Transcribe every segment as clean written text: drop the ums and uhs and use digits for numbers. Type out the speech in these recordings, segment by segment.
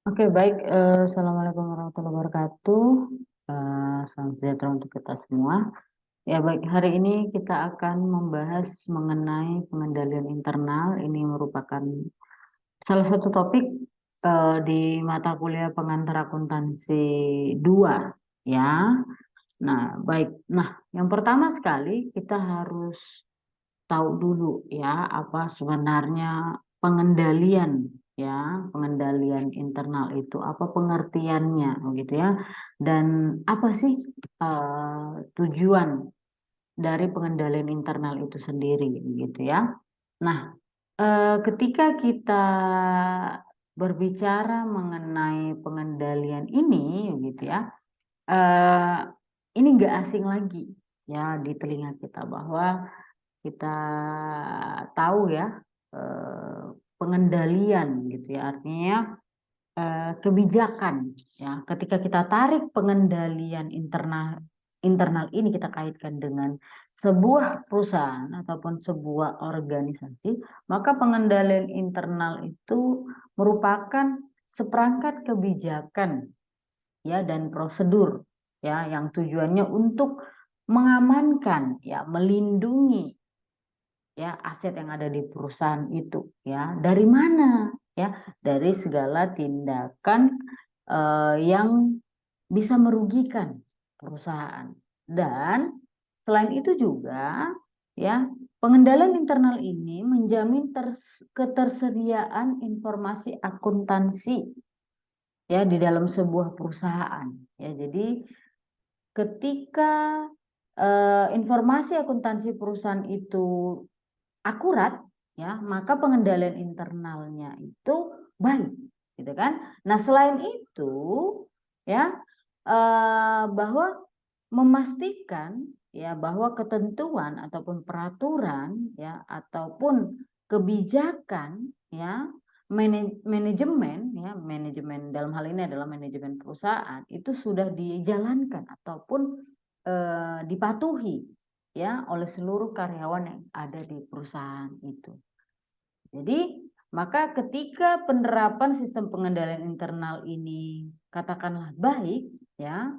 Oke, baik. Assalamualaikum warahmatullahi wabarakatuh. Salam sejahtera untuk kita semua. Ya, baik. Hari ini kita akan membahas mengenai pengendalian internal. Ini merupakan salah satu topik di mata kuliah pengantar akuntansi 2, ya. Nah, baik. Nah, yang pertama sekali kita harus tahu dulu ya apa sebenarnya pengendalian, ya, pengendalian internal itu apa pengertiannya gitu ya, dan apa sih tujuan dari pengendalian internal itu sendiri gitu ya. Nah, ketika kita berbicara mengenai pengendalian ini gitu ya, eh, ini nggak asing lagi ya di telinga kita bahwa kita tahu ya, eh, pengendalian gitu ya, artinya kebijakan ya. Ketika kita tarik pengendalian internal internal ini kita kaitkan dengan sebuah perusahaan ataupun sebuah organisasi, maka pengendalian internal itu merupakan seperangkat kebijakan ya dan prosedur ya yang tujuannya untuk mengamankan ya, melindungi ya aset yang ada di perusahaan itu ya. Dari mana ya? Dari segala tindakan yang bisa merugikan perusahaan. Dan selain itu juga ya, pengendalian internal ini menjamin ketersediaan informasi akuntansi ya di dalam sebuah perusahaan ya. Jadi ketika informasi akuntansi perusahaan itu akurat ya, maka pengendalian internalnya itu baik gitu kan. Nah, selain itu ya, bahwa memastikan ya bahwa ketentuan ataupun peraturan ya ataupun kebijakan ya, manajemen ya, manajemen dalam hal ini adalah manajemen perusahaan itu sudah dijalankan ataupun dipatuhi ya oleh seluruh karyawan yang ada di perusahaan itu. Jadi, maka ketika penerapan sistem pengendalian internal ini katakanlah baik ya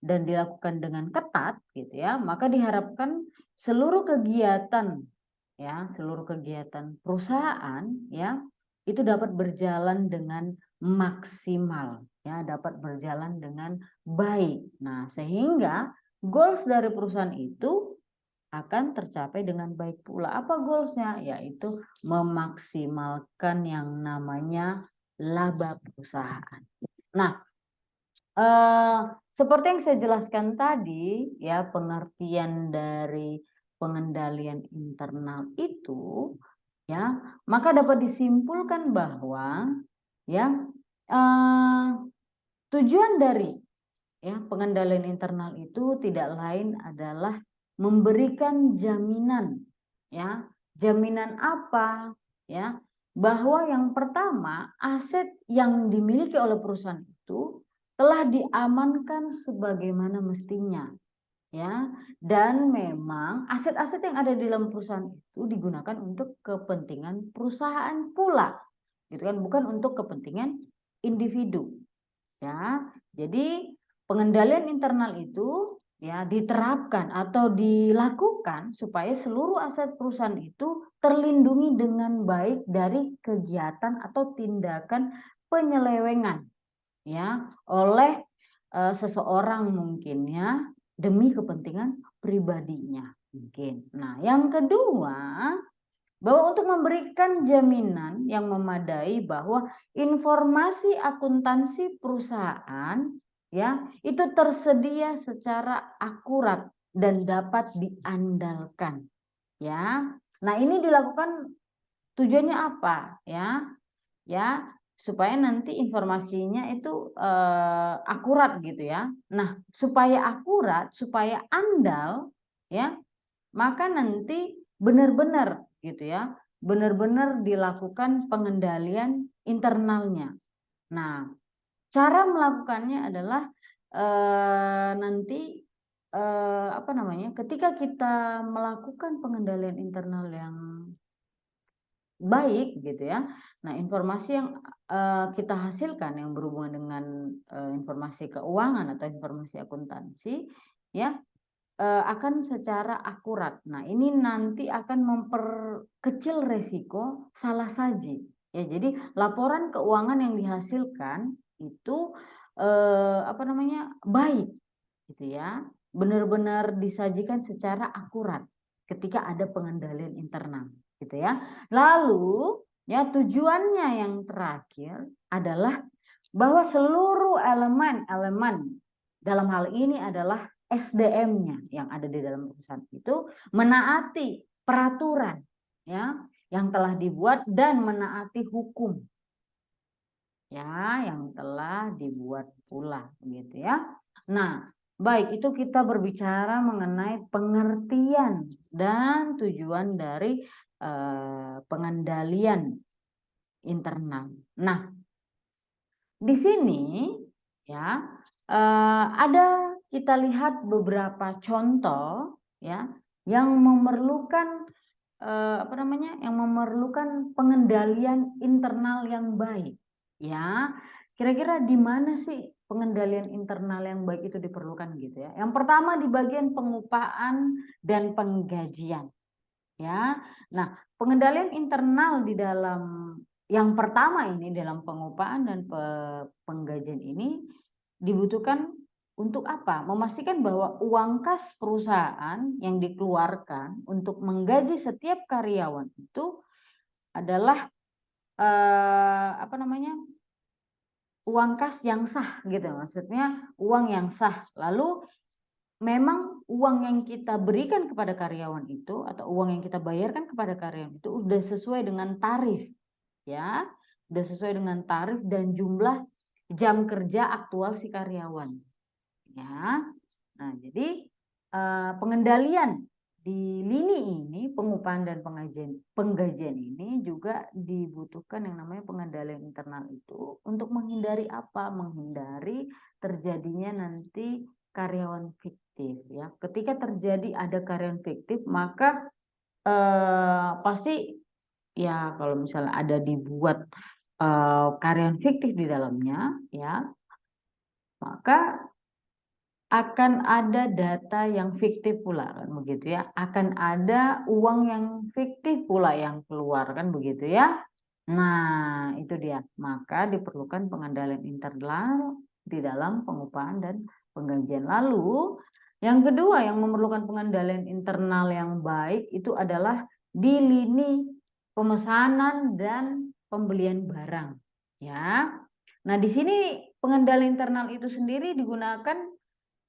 dan dilakukan dengan ketat gitu ya, maka diharapkan seluruh kegiatan ya, seluruh kegiatan perusahaan ya itu dapat berjalan dengan maksimal ya, dapat berjalan dengan baik. Nah, sehingga goals dari perusahaan itu akan tercapai dengan baik pula. Apa goalsnya? Yaitu memaksimalkan yang namanya laba perusahaan. Nah, seperti yang saya jelaskan tadi, ya pengertian dari pengendalian internal itu, ya maka dapat disimpulkan bahwa ya eh, tujuan dari ya pengendalian internal itu tidak lain adalah memberikan jaminan ya. Jaminan apa ya? Bahwa yang pertama, aset yang dimiliki oleh perusahaan itu telah diamankan sebagaimana mestinya ya, dan memang aset-aset yang ada di dalam perusahaan itu digunakan untuk kepentingan perusahaan pula gitu kan, bukan untuk kepentingan individu ya. Jadi pengendalian internal itu ya diterapkan atau dilakukan supaya seluruh aset perusahaan itu terlindungi dengan baik dari kegiatan atau tindakan penyelewengan ya oleh seseorang mungkin ya demi kepentingan pribadinya mungkin. Nah, yang kedua, bahwa untuk memberikan jaminan yang memadai bahwa informasi akuntansi perusahaan ya itu tersedia secara akurat dan dapat diandalkan ya. Nah, ini dilakukan tujuannya apa ya? Ya, supaya nanti informasinya itu akurat gitu ya. Nah, supaya akurat, supaya andal ya, maka nanti benar-benar gitu ya, benar-benar dilakukan pengendalian internalnya. Nah, cara melakukannya adalah nanti apa namanya? Ketika kita melakukan pengendalian internal yang baik gitu ya. Nah, informasi yang kita hasilkan yang berhubungan dengan informasi keuangan atau informasi akuntansi ya akan secara akurat. Nah, ini nanti akan memperkecil resiko salah saji. Ya, jadi laporan keuangan yang dihasilkan itu baik gitu ya. Benar-benar disajikan secara akurat ketika ada pengendalian internal gitu ya. Lalu ya tujuannya yang terakhir adalah bahwa seluruh elemen dalam hal ini adalah SDM-nya yang ada di dalam perusahaan itu menaati peraturan ya yang telah dibuat dan menaati hukum ya yang telah dibuat pula gitu ya. Nah, baik itu kita berbicara mengenai pengertian dan tujuan dari pengendalian internal. Nah, di sini ya ada kita lihat beberapa contoh ya yang memerlukan yang memerlukan pengendalian internal yang baik ya. Kira-kira di mana sih pengendalian internal yang baik itu diperlukan gitu ya. Yang pertama di bagian pengupahan dan penggajian ya. Nah, pengendalian internal di dalam yang pertama ini dalam pengupahan dan penggajian ini dibutuhkan untuk apa? Memastikan bahwa uang kas perusahaan yang dikeluarkan untuk menggaji setiap karyawan itu adalah uang kas yang sah gitu. Maksudnya uang yang sah. Lalu memang uang yang kita berikan kepada karyawan itu atau uang yang kita bayarkan kepada karyawan itu udah sesuai dengan tarif ya, udah sesuai dengan tarif dan jumlah jam kerja aktual si karyawan ya. Nah, jadi pengendalian di lini ini pengupahan dan penggajian ini juga dibutuhkan yang namanya pengendalian internal itu untuk menghindari apa? Menghindari terjadinya nanti karyawan fiktif ya. Ketika terjadi ada karyawan fiktif maka pasti ya kalau misalnya ada dibuat karyawan fiktif di dalamnya ya, maka akan ada data yang fiktif pula kan begitu ya. Akan ada uang yang fiktif pula yang keluar kan begitu ya. Nah, itu dia. Maka diperlukan pengendalian internal di dalam pengupahan dan penggajian. Lalu, yang kedua yang memerlukan pengendalian internal yang baik itu adalah di lini pemesanan dan pembelian barang. Ya. Nah, di sini pengendalian internal itu sendiri digunakan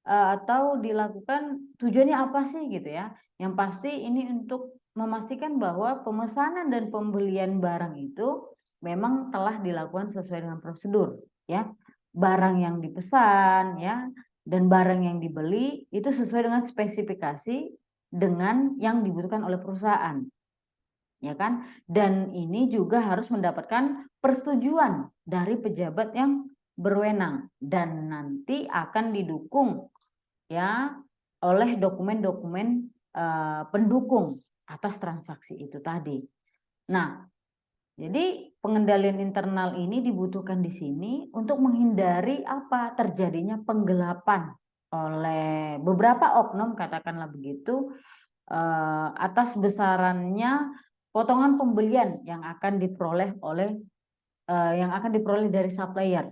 atau dilakukan tujuannya apa sih gitu ya. Yang pasti ini untuk memastikan bahwa pemesanan dan pembelian barang itu memang telah dilakukan sesuai dengan prosedur ya. Barang yang dipesan ya dan barang yang dibeli itu sesuai dengan spesifikasi dengan yang dibutuhkan oleh perusahaan. Ya kan? Dan ini juga harus mendapatkan persetujuan dari pejabat yang berwenang dan nanti akan didukung ya oleh dokumen-dokumen pendukung atas transaksi itu tadi. Nah, jadi pengendalian internal ini dibutuhkan di sini untuk menghindari apa? Terjadinya penggelapan oleh beberapa oknum katakanlah begitu atas besarannya potongan pembelian yang akan diperoleh dari supplier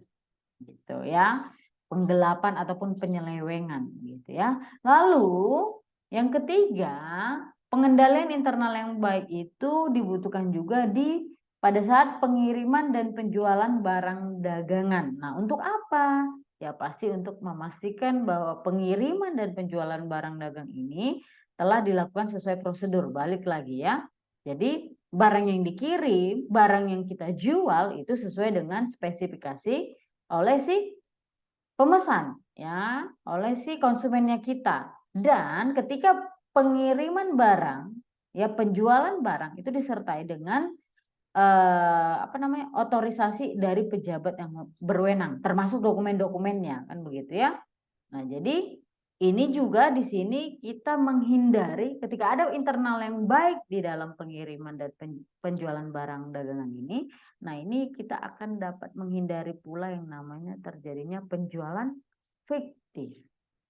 gitu ya, penggelapan ataupun penyelewengan gitu ya. Lalu yang ketiga, pengendalian internal yang baik itu dibutuhkan juga pada saat pengiriman dan penjualan barang dagangan. Nah, untuk apa? Ya pasti untuk memastikan bahwa pengiriman dan penjualan barang dagang ini telah dilakukan sesuai prosedur. Balik lagi ya. Jadi barang yang dikirim, barang yang kita jual itu sesuai dengan spesifikasi oleh si pemesan ya, oleh si konsumennya kita. Dan ketika pengiriman barang ya penjualan barang itu disertai dengan otorisasi dari pejabat yang berwenang termasuk dokumen-dokumennya kan begitu ya. Nah, jadi Ini juga di sini kita menghindari ketika ada internal yang baik di dalam pengiriman dan penjualan barang dagangan ini. Nah, ini kita akan dapat menghindari pula yang namanya terjadinya penjualan fiktif.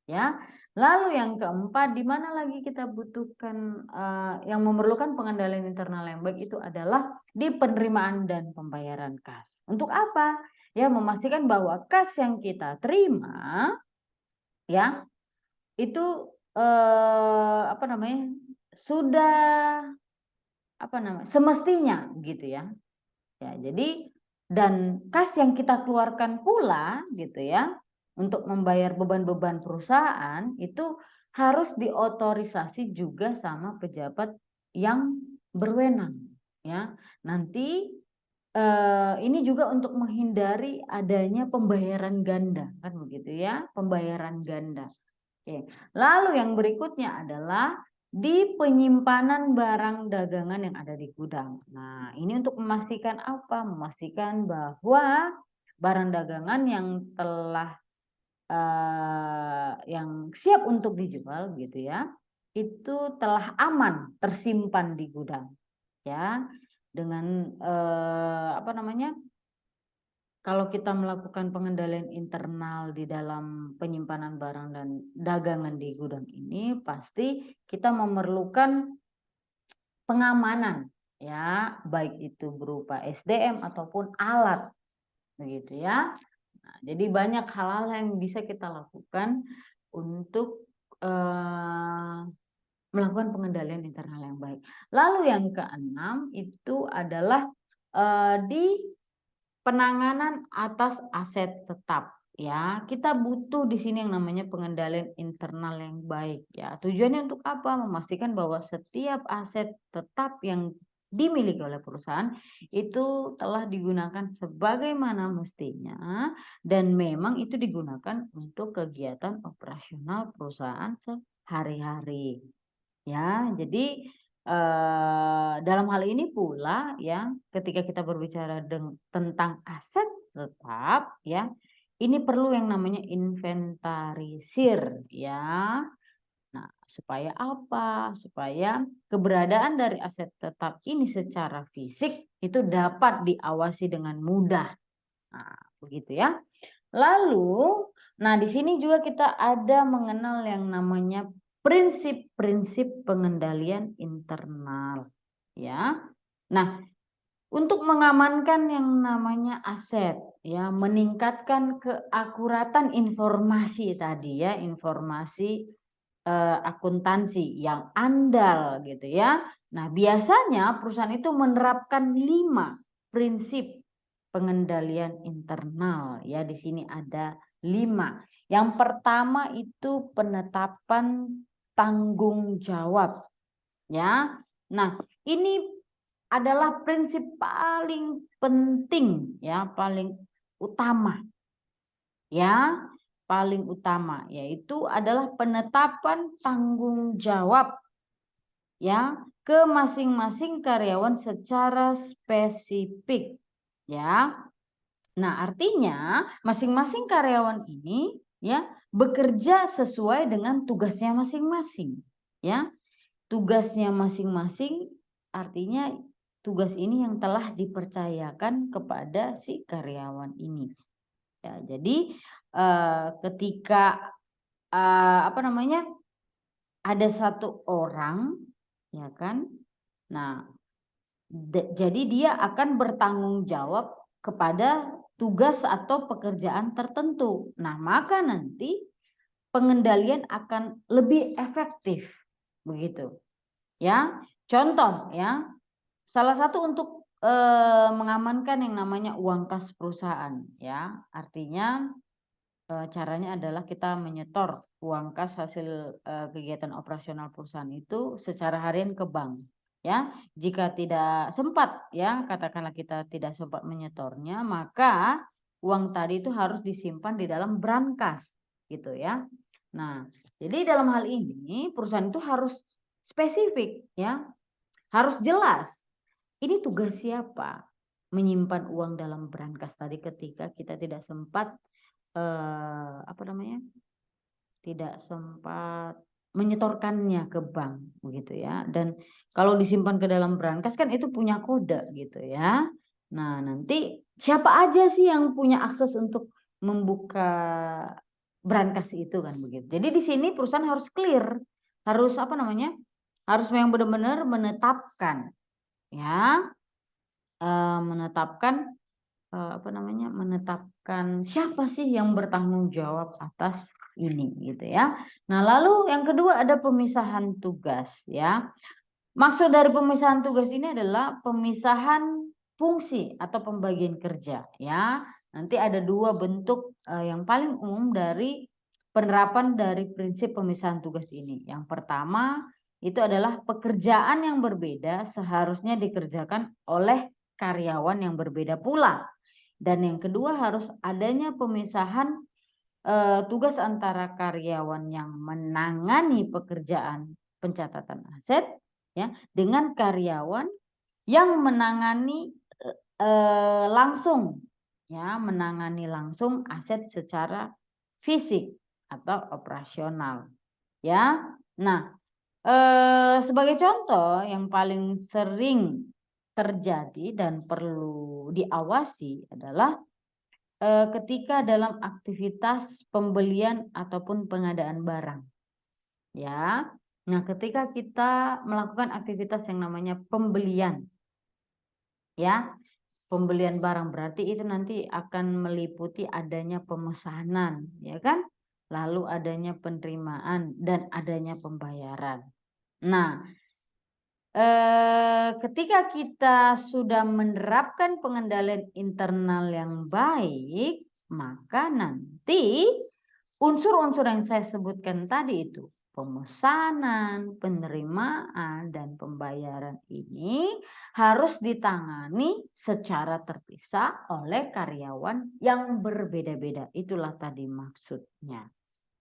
Ya, lalu yang keempat, di mana lagi kita butuhkan yang memerlukan pengendalian internal yang baik itu adalah di penerimaan dan pembayaran kas. Untuk apa? Ya, memastikan bahwa kas yang kita terima, ya, itu apa namanya, sudah apa namanya, semestinya gitu ya. Ya, jadi dan kas yang kita keluarkan pula gitu ya untuk membayar beban-beban perusahaan itu harus diotorisasi juga sama pejabat yang berwenang ya. Nanti ini juga untuk menghindari adanya pembayaran ganda kan begitu ya, pembayaran ganda. Oke. Lalu yang berikutnya adalah di penyimpanan barang dagangan yang ada di gudang. Nah, ini untuk memastikan apa? Memastikan bahwa barang dagangan yang telah yang siap untuk dijual gitu ya, itu telah aman tersimpan di gudang ya. Dengan apa namanya? Kalau kita melakukan pengendalian internal di dalam penyimpanan barang dan dagangan di gudang ini, pasti kita memerlukan pengamanan ya, baik itu berupa SDM ataupun alat begitu ya. Nah, jadi banyak hal-hal yang bisa kita lakukan untuk melakukan pengendalian internal yang baik. Lalu yang keenam itu adalah di penanganan atas aset tetap ya. Kita butuh di sini yang namanya pengendalian internal yang baik ya. Tujuannya untuk apa? Memastikan bahwa setiap aset tetap yang dimiliki oleh perusahaan itu telah digunakan sebagaimana mestinya dan memang itu digunakan untuk kegiatan operasional perusahaan sehari-hari. Ya, jadi dalam hal ini pula ya, ketika kita berbicara tentang aset tetap ya, ini perlu yang namanya inventarisir ya. Nah, supaya apa? Supaya keberadaan dari aset tetap ini secara fisik itu dapat diawasi dengan mudah. Nah, begitu ya. Lalu, nah di sini juga kita ada mengenal yang namanya prinsip-prinsip pengendalian internal, ya. Nah, untuk mengamankan yang namanya aset, ya, meningkatkan keakuratan informasi tadi ya, informasi akuntansi yang andal gitu ya. Nah, biasanya perusahaan itu menerapkan 5 prinsip pengendalian internal ya. Di sini ada 5. Yang pertama itu penetapan tanggung jawab ya. Nah, ini adalah prinsip paling penting ya, paling utama ya, paling utama yaitu adalah penetapan tanggung jawab ya ke masing-masing karyawan secara spesifik ya. Nah, artinya masing-masing karyawan ini ya bekerja sesuai dengan tugasnya masing-masing ya. Tugasnya masing-masing artinya tugas ini yang telah dipercayakan kepada si karyawan ini. Ya, jadi ketika apa namanya ada satu orang, ya kan? Nah, jadi dia akan bertanggung jawab kepada tugas atau pekerjaan tertentu. Nah, maka nanti pengendalian akan lebih efektif, begitu. Ya, contoh ya, salah satu untuk mengamankan yang namanya uang kas perusahaan, ya, artinya caranya adalah kita menyetor uang kas hasil kegiatan operasional perusahaan itu secara harian ke bank. Ya, jika tidak sempat ya, katakanlah kita tidak sempat menyetornya, maka uang tadi itu harus disimpan di dalam brankas gitu ya. Nah, jadi dalam hal ini perusahaan itu harus spesifik ya, harus jelas. Ini tugas siapa? Menyimpan uang dalam brankas tadi ketika kita tidak sempat apa namanya tidak sempat menyetorkannya ke bank begitu ya. Dan kalau disimpan ke dalam brankas kan itu punya kode gitu ya. Nah, nanti siapa aja sih yang punya akses untuk membuka brankas itu kan begitu. Jadi di sini perusahaan harus clear, harus apa namanya? Harus yang benar-benar menetapkan ya, menetapkan apa namanya, menetapkan siapa sih yang bertanggung jawab atas ini gitu ya. Nah, lalu yang kedua ada pemisahan tugas ya. Maksud dari pemisahan tugas ini adalah pemisahan fungsi atau pembagian kerja ya. Nanti ada dua bentuk yang paling umum dari penerapan dari prinsip pemisahan tugas ini. Yang pertama itu adalah pekerjaan yang berbeda seharusnya dikerjakan oleh karyawan yang berbeda pula. Dan yang kedua harus adanya pemisahan tugas antara karyawan yang menangani pekerjaan pencatatan aset ya dengan karyawan yang menangani langsung ya, menangani langsung aset secara fisik atau operasional ya. Nah, sebagai contoh yang paling sering terjadi dan perlu diawasi adalah ketika dalam aktivitas pembelian ataupun pengadaan barang. Ya. Nah, ketika kita melakukan aktivitas yang namanya pembelian. Ya. Pembelian barang berarti itu nanti akan meliputi adanya pemesanan, ya kan? Lalu adanya penerimaan dan adanya pembayaran. Nah, ketika kita sudah menerapkan pengendalian internal yang baik, maka nanti unsur-unsur yang saya sebutkan tadi itu, pemesanan, penerimaan, dan pembayaran ini harus ditangani secara terpisah oleh karyawan yang berbeda-beda. Itulah tadi maksudnya.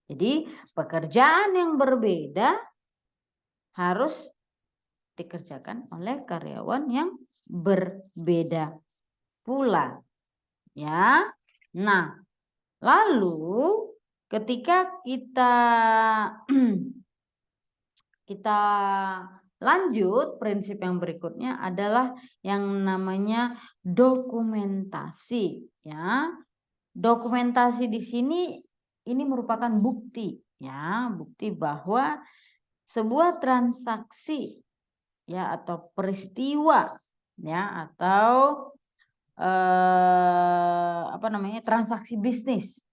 Jadi pekerjaan yang berbeda harus dikerjakan oleh karyawan yang berbeda pula ya. Nah, lalu ketika kita lanjut, prinsip yang berikutnya adalah yang namanya dokumentasi ya. Dokumentasi di sini ini merupakan bukti ya, bukti bahwa sebuah transaksi ya atau peristiwa ya atau apa namanya, transaksi bisnis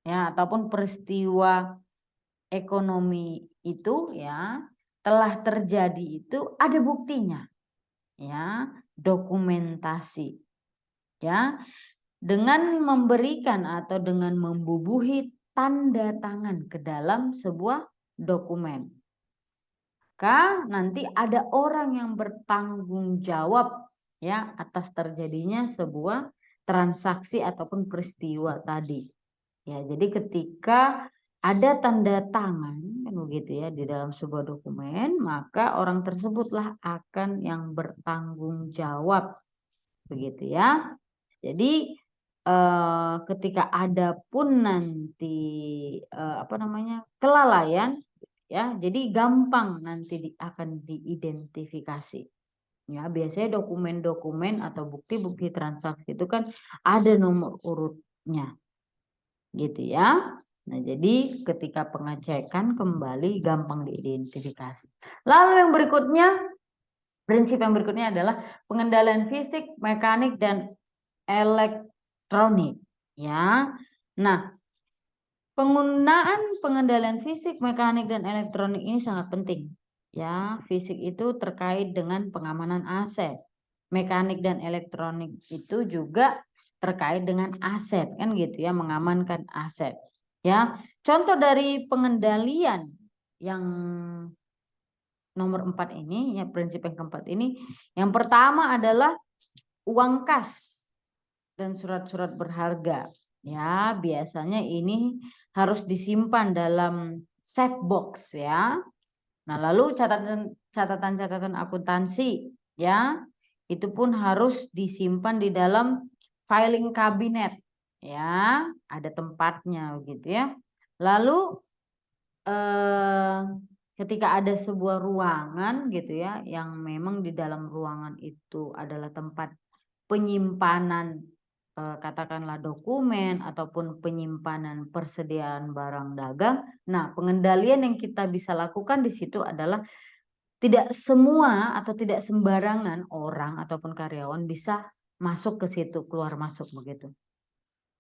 ya ataupun peristiwa ekonomi itu ya telah terjadi itu ada buktinya ya, dokumentasi ya, dengan memberikan atau dengan membubuhi tanda tangan ke dalam sebuah dokumen. Maka nanti ada orang yang bertanggung jawab ya atas terjadinya sebuah transaksi ataupun peristiwa tadi. Ya, jadi ketika ada tanda tangan kan begitu ya di dalam sebuah dokumen, maka orang tersebutlah akan yang bertanggung jawab. Begitu ya. Jadi ketika ada pun nanti apa namanya, kelalaian ya, jadi gampang nanti akan diidentifikasi. Ya, biasanya dokumen-dokumen atau bukti-bukti transaksi itu kan ada nomor urutnya. Gitu ya. Nah, jadi ketika pengecekan kembali gampang diidentifikasi. Lalu yang berikutnya, prinsip yang berikutnya adalah pengendalian fisik, mekanik, dan elektronik. Ya. Nah, penggunaan pengendalian fisik, mekanik, dan elektronik ini sangat penting. Ya, fisik itu terkait dengan pengamanan aset. Mekanik dan elektronik itu juga terkait dengan aset, kan gitu ya, mengamankan aset. Ya, contoh dari pengendalian yang nomor 4 ini, ya prinsip yang keempat ini, yang pertama adalah uang kas dan surat-surat berharga. Ya, biasanya ini harus disimpan dalam safe box ya. Nah, lalu catatan-catatan akuntansi ya, itu pun harus disimpan di dalam filing cabinet ya, ada tempatnya gitu ya. Lalu ketika ada sebuah ruangan gitu ya, yang memang di dalam ruangan itu adalah tempat penyimpanan katakanlah dokumen ataupun penyimpanan persediaan barang dagang. Nah, pengendalian yang kita bisa lakukan di situ adalah tidak semua atau tidak sembarangan orang ataupun karyawan bisa masuk ke situ, keluar masuk begitu.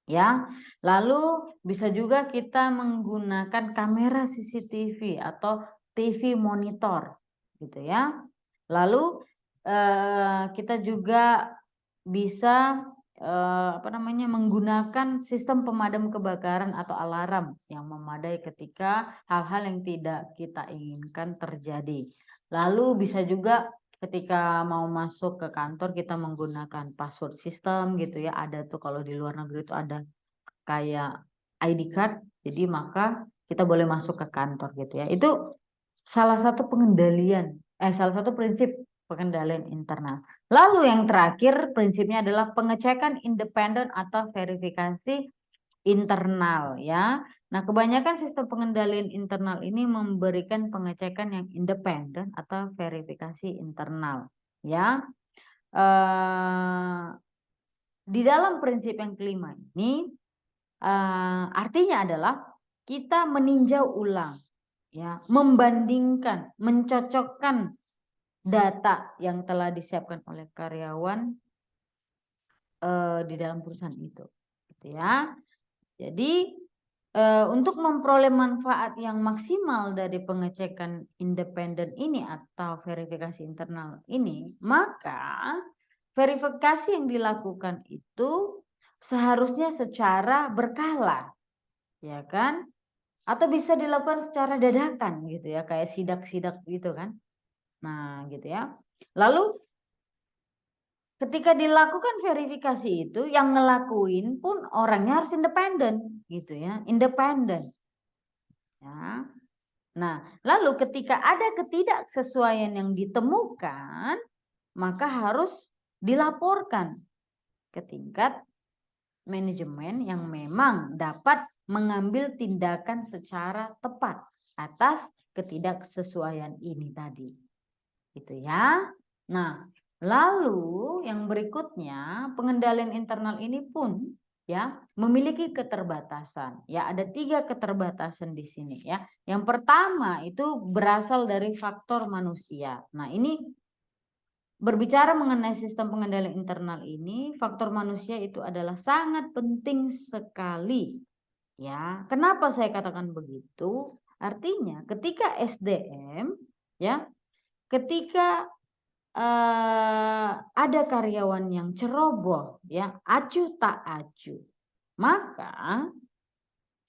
Ya, lalu bisa juga kita menggunakan kamera CCTV atau TV monitor, gitu ya. Lalu kita juga bisa menggunakan sistem pemadam kebakaran atau alarm yang memadai ketika hal-hal yang tidak kita inginkan terjadi. Lalu bisa juga ketika mau masuk ke kantor kita menggunakan password system gitu ya. Ada tuh kalau di luar negeri itu ada kayak ID card. Jadi maka kita boleh masuk ke kantor gitu ya. Itu salah satu salah satu prinsip pengendalian internal. Lalu yang terakhir prinsipnya adalah pengecekan independen atau verifikasi internal ya. Nah, kebanyakan sistem pengendalian internal ini memberikan pengecekan yang independen atau verifikasi internal ya. Di dalam prinsip yang kelima ini artinya adalah kita meninjau ulang ya, membandingkan, mencocokkan data yang telah disiapkan oleh karyawan di dalam perusahaan itu gitu ya. Jadi untuk memperoleh manfaat yang maksimal dari pengecekan independen ini atau verifikasi internal ini, maka verifikasi yang dilakukan itu seharusnya secara berkala, ya kan? Atau bisa dilakukan secara dadakan gitu ya, kayak sidak-sidak gitu kan. Nah, gitu ya. Lalu ketika dilakukan verifikasi itu yang ngelakuin pun orangnya harus independen gitu ya, independen. Ya. Nah, lalu ketika ada ketidaksesuaian yang ditemukan, maka harus dilaporkan ke tingkat manajemen yang memang dapat mengambil tindakan secara tepat atas ketidaksesuaian ini tadi. Gitu ya. Nah, lalu yang berikutnya, pengendalian internal ini pun ya memiliki keterbatasan. Ya, ada 3 keterbatasan di sini ya. Yang pertama itu berasal dari faktor manusia. Nah, ini berbicara mengenai sistem pengendalian internal ini, faktor manusia itu adalah sangat penting sekali. Ya, kenapa saya katakan begitu? Artinya, ketika SDM, ya, ketika ada karyawan yang ceroboh, ya, acuh tak acuh, maka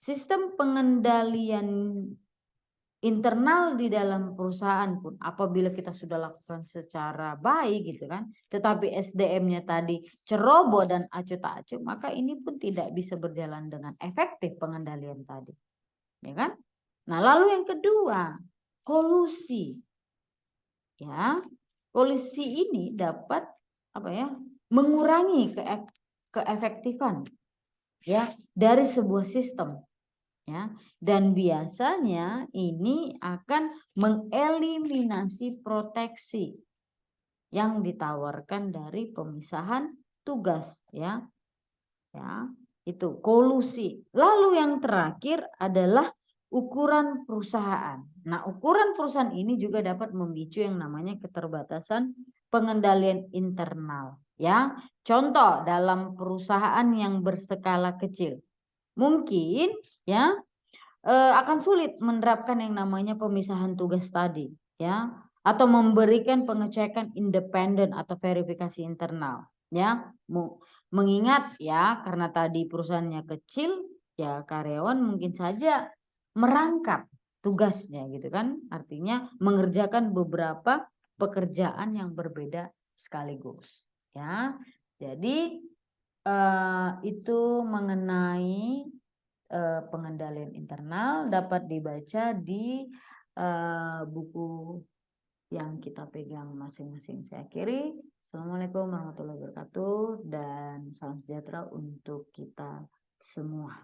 sistem pengendalian internal di dalam perusahaan pun apabila kita sudah lakukan secara baik gitu kan, tetapi SDM-nya tadi ceroboh dan acuh tak acuh, maka ini pun tidak bisa berjalan dengan efektif pengendalian tadi, ya kan? Nah, lalu yang kedua, kolusi. Ya, kolusi ini dapat mengurangi keefektifan ya dari sebuah sistem. Ya, dan biasanya ini akan mengeliminasi proteksi yang ditawarkan dari pemisahan tugas ya. Ya, itu kolusi. Lalu yang terakhir adalah ukuran perusahaan. Nah, ukuran perusahaan ini juga dapat memicu yang namanya keterbatasan pengendalian internal ya. Contoh dalam perusahaan yang berskala kecil. Mungkin ya akan sulit menerapkan yang namanya pemisahan tugas tadi ya, atau memberikan pengecekan independen atau verifikasi internal ya. Mengingat ya karena tadi perusahaannya kecil ya, karyawan mungkin saja merangkap tugasnya gitu kan, artinya mengerjakan beberapa pekerjaan yang berbeda sekaligus ya. Jadi itu mengenai pengendalian internal, dapat dibaca di buku yang kita pegang masing-masing. Saya akhiri. Assalamualaikum warahmatullahi wabarakatuh dan salam sejahtera untuk kita semua.